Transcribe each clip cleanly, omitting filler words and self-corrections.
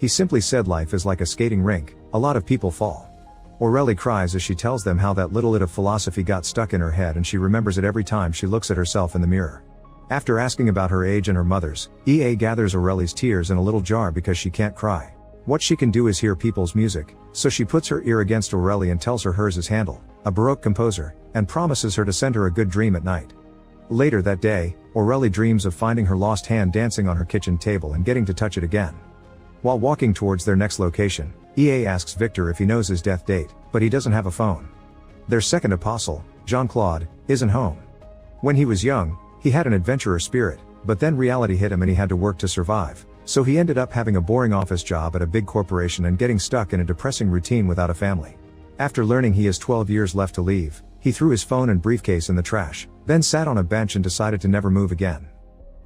He simply said life is like a skating rink, a lot of people fall. Aurelie cries as she tells them how that little bit of philosophy got stuck in her head and she remembers it every time she looks at herself in the mirror. After asking about her age and her mother's, EA gathers Aurelie's tears in a little jar because she can't cry. What she can do is hear people's music, so she puts her ear against Aurelie and tells her hers is Handel, a Baroque composer, and promises her to send her a good dream at night. Later that day, Aurelie dreams of finding her lost hand dancing on her kitchen table and getting to touch it again. While walking towards their next location, EA asks Victor if he knows his death date, but he doesn't have a phone. Their second apostle, Jean-Claude, isn't home. When he was young, he had an adventurer spirit, but then reality hit him and he had to work to survive, so he ended up having a boring office job at a big corporation and getting stuck in a depressing routine without a family. After learning he has 12 years left to leave, he threw his phone and briefcase in the trash, then sat on a bench and decided to never move again.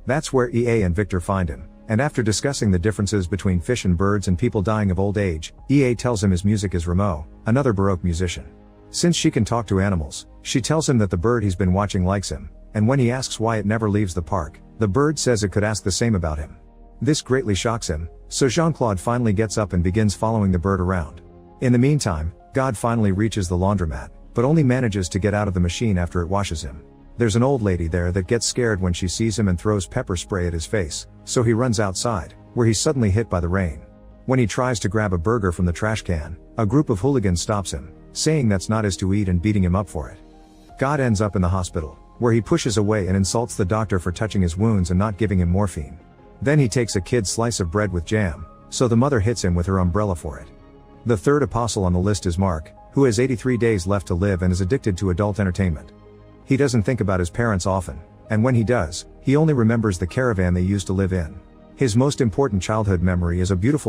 That's where EA and Victor find him, and after discussing the differences between fish and birds and people dying of old age, EA tells him his music is Rameau, another Baroque musician. Since she can talk to animals, she tells him that the bird he's been watching likes him, and when he asks why it never leaves the park, the bird says it could ask the same about him. This greatly shocks him, so Jean-Claude finally gets up and begins following the bird around. In the meantime, God finally reaches the laundromat, but only manages to get out of the machine after it washes him. There's an old lady there that gets scared when she sees him and throws pepper spray at his face, so he runs outside, where he's suddenly hit by the rain. When he tries to grab a burger from the trash can, a group of hooligans stops him, saying that's not his to eat and beating him up for it. God ends up in the hospital, where he pushes away and insults the doctor for touching his wounds and not giving him morphine. Then he takes a kid's slice of bread with jam, so the mother hits him with her umbrella for it. The third apostle on the list is Mark, who has 83 days left to live and is addicted to adult entertainment. He doesn't think about his parents often, and when he does, he only remembers the caravan they used to live in. His most important childhood memory is a beautiful